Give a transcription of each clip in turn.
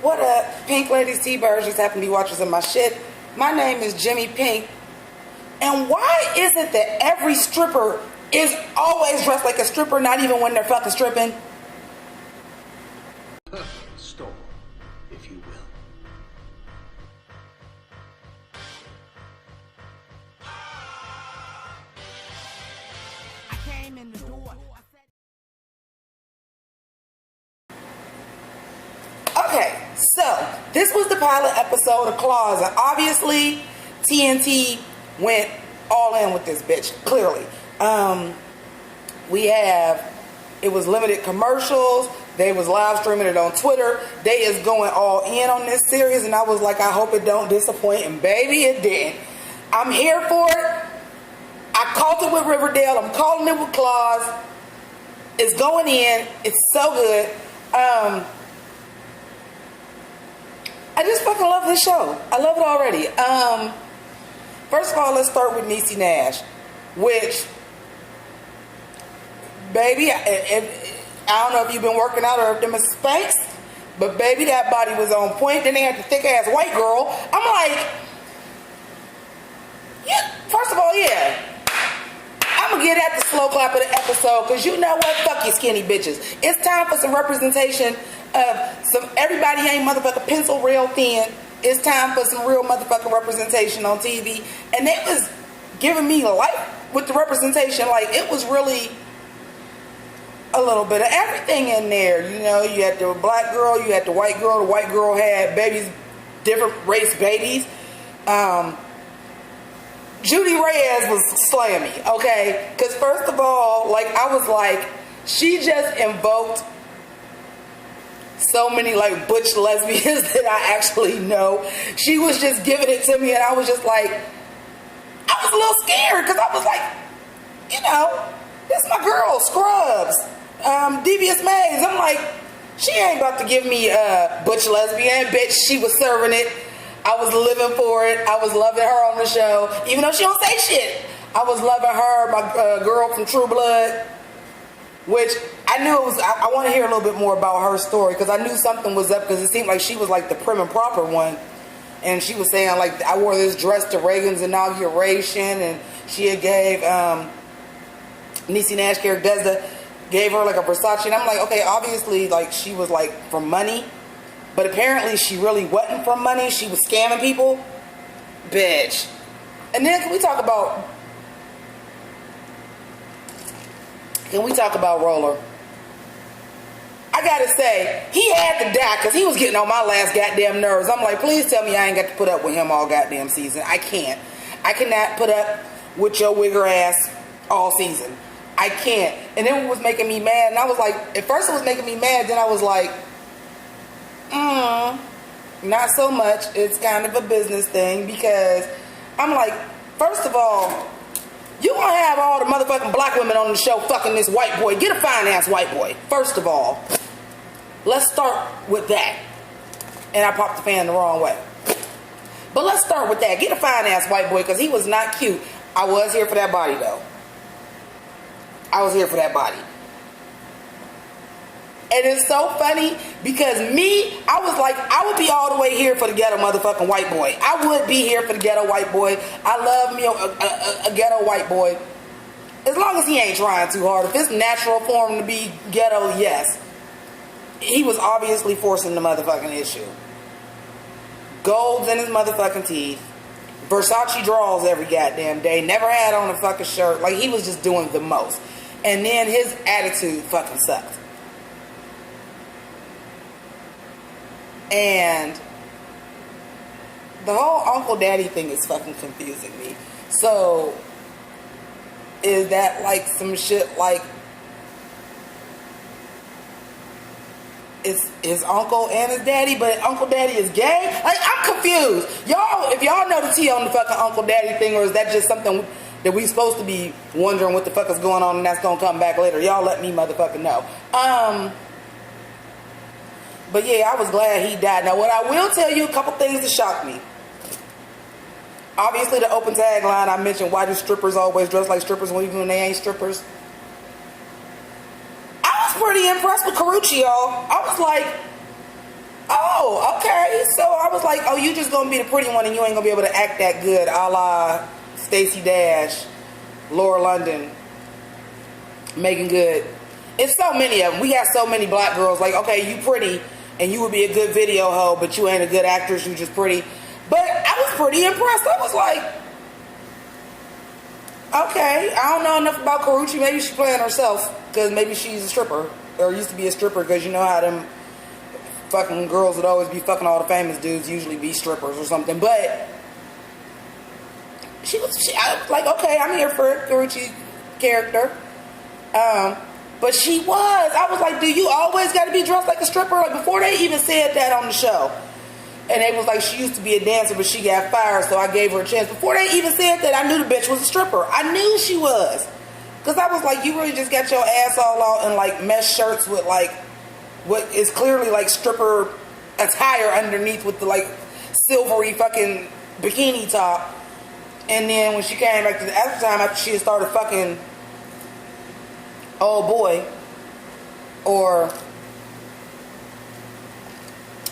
What up, Pink Ladies T-Birds? Just happen to be watching some of my shit. My name is Jimmy Pynk. And why is it that every stripper is always dressed like a stripper, not even when they're fucking stripping? Perfect storm, if you will. I came in the door. Okay, so this was the pilot episode of Claws, and obviously TNT went all in with this bitch, clearly. It was limited commercials, they was live streaming it on Twitter, they is going all in on this series, and I was like, I hope it don't disappoint, and baby, it didn't. I'm here for it. I called it with Riverdale, I'm calling it with Claws. It's going in, it's so good. I just fucking love this show. I love it already. First of all, let's start with Niecy Nash, which, baby, I don't know if you've been working out or if them is Spanx, but baby, that body was on point. Then they had the thick ass white girl. I'm like, yeah. First of all, yeah. I'm gonna get at the slow clap of the episode, because you know what? Fuck you skinny bitches. It's time for some representation of some everybody ain't motherfucking pencil real thin. It's time for some real motherfucking representation on TV. And they was giving me life with the representation. Like, it was really a little bit of everything in there. You know, you had the black girl, you had the white girl. The white girl had babies, different race babies. Judy Reyes was slaying me, okay? Because first of all, like, I was like, she just invoked so many, like, butch lesbians that I actually know. She was just giving it to me, and I was just like, I was a little scared, because I was like, you know, this is my girl, Scrubs, Devious Maze. I'm like, she ain't about to give me a butch lesbian, bitch. She was serving it. I was living for it. I was loving her on the show, even though she don't say shit. I was loving her, my girl from True Blood, which I knew it was. I want to hear a little bit more about her story, because I knew something was up, because it seemed like she was like the prim and proper one, and she was saying, like, I wore this dress to Reagan's inauguration, and she had gave Niecy Nash character Desda gave her like a Versace, and I'm like, okay, obviously, like, she was like from money. But apparently she really wasn't from money. She was scamming people. Bitch. And then can we talk about Roller? I gotta say, he had to die, because he was getting on my last goddamn nerves. I'm like, please tell me I ain't got to put up with him all goddamn season. I can't. I cannot put up with your wigger ass all season. I can't. And then it was making me mad. And I was like, at first it was making me mad. Then I was like, not so much. It's kind of a business thing, because I'm like, first of all, you gonna have all the motherfucking black women on the show fucking this white boy. Get a fine ass white boy. First of all, let's start with that. And I popped the fan the wrong way. But let's start with that. Get a fine ass white boy, because he was not cute. I was here for that body though. I was here for that body. And it's so funny, because I was like, I would be all the way here for the ghetto motherfucking white boy. I would be here for the ghetto white boy. I love me a ghetto white boy. As long as he ain't trying too hard. If it's natural for him to be ghetto, yes. He was obviously forcing the motherfucking issue. Golds in his motherfucking teeth. Versace draws every goddamn day. Never had on a fucking shirt. Like, he was just doing the most. And then his attitude fucking sucked. And the whole Uncle Daddy thing is fucking confusing me. So, is that like some shit like, it's his uncle and his daddy, but Uncle Daddy is gay? Like, I'm confused. Y'all, if y'all know the tea on the fucking Uncle Daddy thing, or is that just something that we supposed to be wondering what the fuck is going on and that's gonna come back later? Y'all let me motherfucking know. But yeah, I was glad he died. Now, what I will tell you, a couple things that shocked me. Obviously, the open tagline I mentioned, why do strippers always dress like strippers even when they ain't strippers? I was pretty impressed with Karuchi, y'all. I was like, Oh, okay. So I was like, oh, you just gonna be the pretty one and you ain't gonna be able to act that good, a la Stacey Dash, Laura London, Megan Good. It's so many of them. We got so many black girls. Like, okay, you pretty and you would be a good video hoe, but you ain't a good actress. You just pretty. But I was pretty impressed. I was like, okay, I don't know enough about Karrueche. Maybe she's playing herself because maybe she's a stripper or used to be a stripper because you know how them fucking girls would always be fucking all the famous dudes, usually be strippers or something. But I was like, okay, I'm here for Karrueche character. But she was. I was like, do you always got to be dressed like a stripper? Like before they even said that on the show. And they was like, she used to be a dancer, but she got fired, so I gave her a chance. Before they even said that, I knew the bitch was a stripper. I knew she was. Because I was like, you really just got your ass all out in like mesh shirts with like what is clearly like stripper attire underneath with the like silvery fucking bikini top. And then when she came back to the after time after she had started fucking old boy, or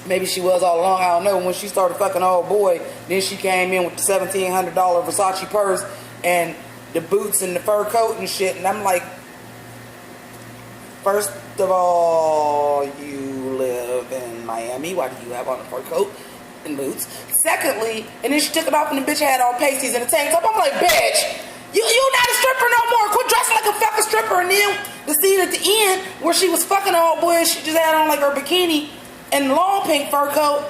maybe she was all along, I don't know. When she started fucking old boy, then she came in with the $1,700 Versace purse and the boots and the fur coat and shit. And I'm like, first of all, you live in Miami. Why do you have on a fur coat and boots? Secondly, and then she took it off and the bitch had on pasties and a tank top. I'm like, bitch, you not a stripper no more. Quit dressing like a fucking stripper. And then the scene at the end where she was fucking old boy and she just had on like her bikini and long pink fur coat.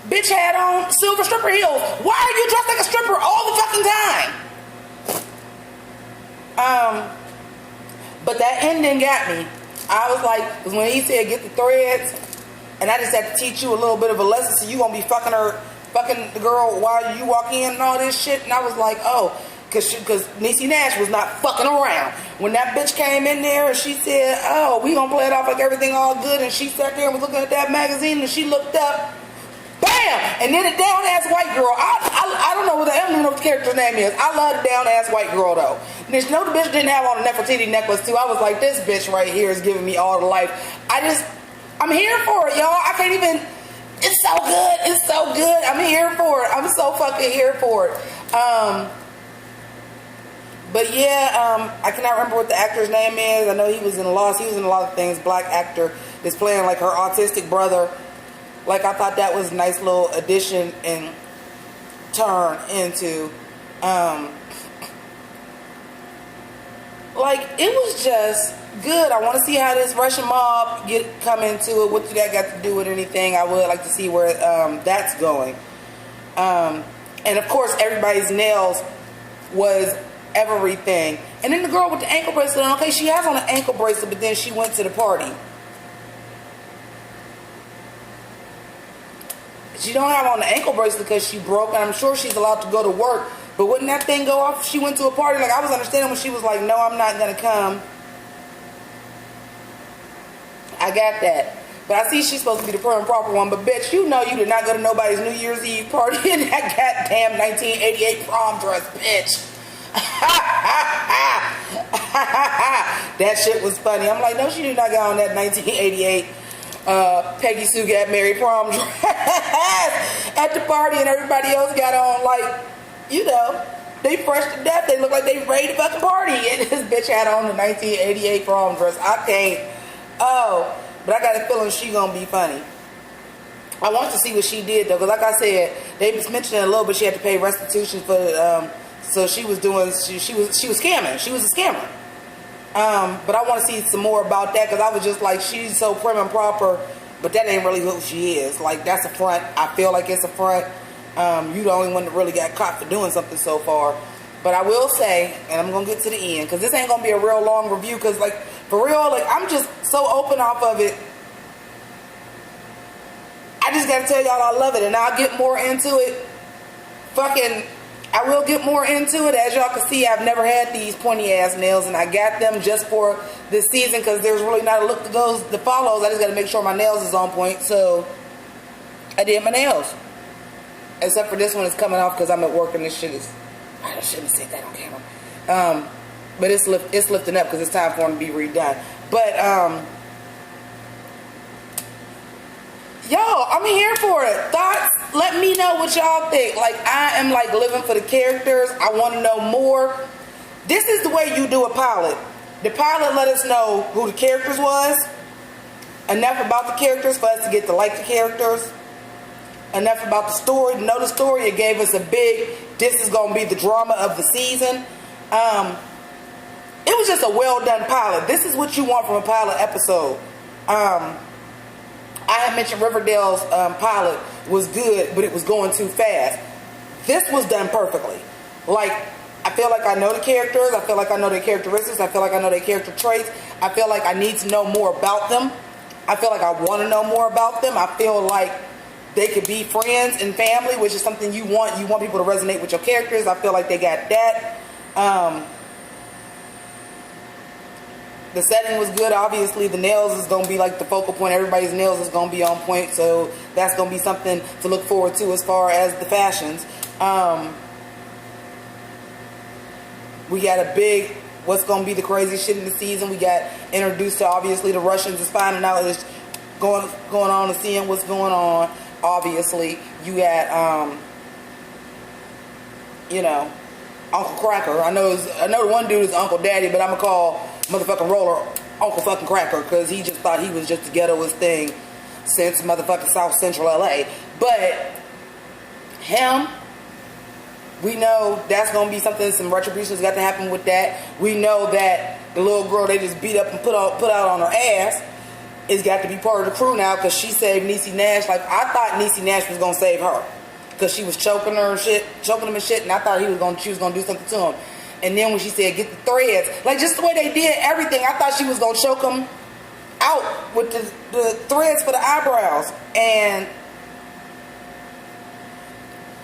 Bitch had on silver stripper heels. Why are you dressed like a stripper all the fucking time? But that ending got me. I was like, because when he said get the threads, and I just had to teach you a little bit of a lesson, so you gonna be fucking the girl while you walk in and all this shit. And I was like, oh, because Niecy Nash was not fucking around. When that bitch came in there and she said, oh, we gonna play it off like everything all good, and she sat there and was looking at that magazine and she looked up, bam! And then a down ass white girl. I don't know what I don't even know what the character's name is. I love the down ass white girl though. And there's no, the bitch didn't have on a Nefertiti necklace too. I was like, this bitch right here is giving me all the life. I'm here for it, y'all. I can't even. It's so good. It's so good. I'm here for it. I'm so fucking here for it. But yeah, I cannot remember what the actor's name is. I know he was in Lost. He was in a lot of things. Black actor is playing like her autistic brother. Like I thought that was a nice little addition and turn into. Like it was just good. I want to see how this Russian mob come into it. What do that got to do with anything? I would like to see where that's going. And of course, everybody's nails was everything. And then the girl with the ankle bracelet on. Okay, she has on an ankle bracelet, but then she went to the party. She don't have on the ankle bracelet because she broke, and I'm sure she's allowed to go to work. But wouldn't that thing go off if she went to a party? Like I was understanding when she was like, no, I'm not gonna come. I got that. But I see she's supposed to be the prim and proper one. But bitch, you know you did not go to nobody's New Year's Eve party in that goddamn 1988 prom dress, bitch. That shit was funny. I'm like, no, she did not go on that 1988 Peggy Sue got married prom dress at the party, and everybody else got on like, you know, they fresh to death. They look like they ready to fucking party. And this bitch had on the 1988 prom dress. I can't. Oh, but I got a feeling she gonna be funny. I want to see what she did though, because like I said, they was mentioning a little bit. She had to pay restitution for. So she was doing. She was scamming. She was a scammer. But I want to see some more about that, because I was just like, she's so prim and proper, but that ain't really who she is. Like that's a front. I feel like it's a front. You the only one that really got caught for doing something so far. But I will say, and I'm gonna get to the end, because this ain't gonna be a real long review, because like for real, like I'm just so open off of it. I just gotta tell y'all I love it, and I'll get more into it. I will get more into it. As y'all can see, I've never had these pointy ass nails, and I got them just for this season because there's really not a look that follows. I just gotta make sure my nails is on point, so I did my nails. Except for this one is coming off because I'm at work and this shit is. I shouldn't have said that on camera. But it's lifting up because it's time for them to be redone. But Y'all, I'm here for it. Thoughts? Let me know what y'all think. Like, I am like living for the characters. I want to know more. This is the way you do a pilot. The pilot let us know who the characters was. Enough about the characters for us to get to like the characters. Enough about the story to know the story. It gave us a big, this is going to be the drama of the season. It was just a well done pilot. This is what you want from a pilot episode. I had mentioned Riverdale's pilot was good, but it was going too fast. This was done perfectly. Like, I feel like I know the characters. I feel like I know their characteristics. I feel like I know their character traits. I feel like I need to know more about them. I feel like I want to know more about them. I feel like they could be friends and family, which is something you want. You want people to resonate with your characters. I feel like they got that. The setting was good. Obviously, the nails is going to be like the focal point. Everybody's nails is going to be on point. So that's going to be something to look forward to as far as the fashions. We got a big, what's going to be the crazy shit in the season. We got introduced to, obviously, the Russians is finding out it's going on and seeing what's going on. Obviously, you got, Uncle Cracker. I know the one dude is Uncle Daddy, but I'm going to call motherfucking Roller Uncle fucking Cracker because he just thought he was just the ghettoest thing since motherfucking South Central LA. But him, we know that's going to be something, some retribution's got to happen with that. We know that the little girl they just beat up and put out on her ass is got to be part of the crew now because she saved Niecy Nash. Like, I thought Niecy Nash was going to save her because she was choking him and shit, and I thought she was going to do something to him. And then when she said, get the threads, like just the way they did everything, I thought she was going to choke him out with the threads for the eyebrows. And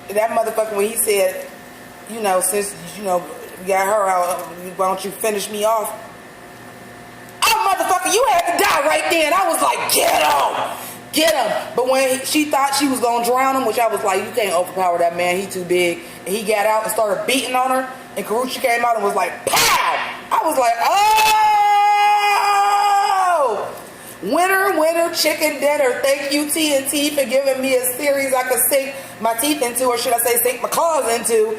that motherfucker, when he said, since, we got her out, why don't you finish me off? Oh, motherfucker, you had to die right then. I was like, get him. But when she thought she was going to drown him, which I was like, you can't overpower that man, he too big. And he got out and started beating on her. And Karuchi came out and was like, pow! I was like, oh! Winner, chicken dinner. Thank you, TNT, for giving me a series I could sink my teeth into, or should I say sink my claws into,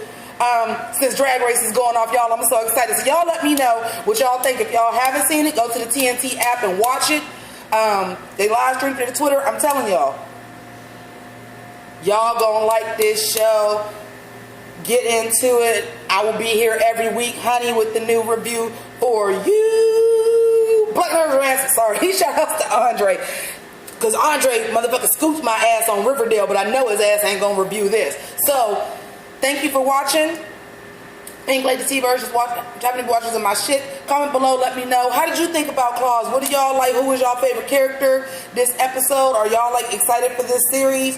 since Drag Race is going off, y'all. I'm so excited. So y'all let me know what y'all think. If y'all haven't seen it, go to the TNT app and watch it. They live streamed it to Twitter. I'm telling y'all gonna like this show. Get into it. I will be here every week, honey, with the new review for you. Black Nerd Ransom, sorry. Shout out to Andre. Because Andre, motherfucker, scoops my ass on Riverdale, but I know his ass ain't gonna review this. So, thank you for watching. Pynk Lady T-Birds is watching. Japanese watchers of my shit. Comment below, let me know. How did you think about Claws? What do y'all like? Who was y'all favorite character this episode? Are y'all like excited for this series?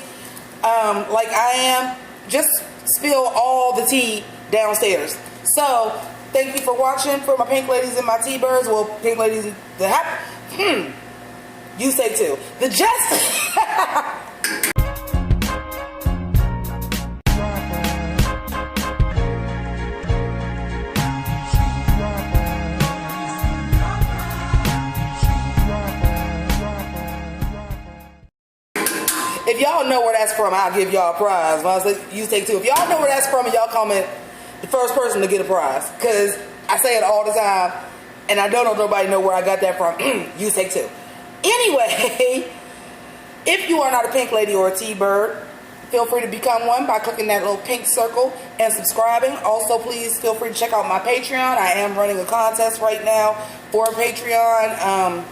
Like I am. Just spill all the tea downstairs. So, thank you for watching. For my Pynk Ladies and my T-Birds. Well, Pynk Ladies, you say too. The Just... If y'all know where that's from, I'll give y'all a prize. When I say you take two. If y'all know where that's from, and y'all comment the first person to get a prize. Because I say it all the time, and I don't know if nobody know where I got that from. You take two. Anyway, if you are not a Pynk Lady or a T-Bird, feel free to become one by clicking that little pink circle and subscribing. Also, please feel free to check out my Patreon. I am running a contest right now for a Patreon.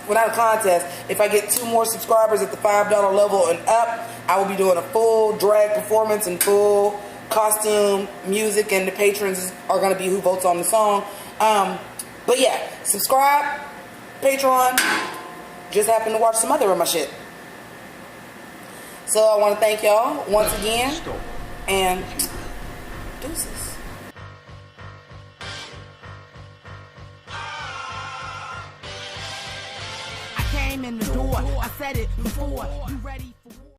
Well, not a contest. If I get 2 more subscribers at the $5 level and up, I will be doing a full drag performance and full costume, music, and the patrons are going to be who votes on the song. But yeah, subscribe, Patreon. Just happened to watch some other of my shit. So I want to thank y'all once again, and deuces. I came in the door, I said it before. You ready?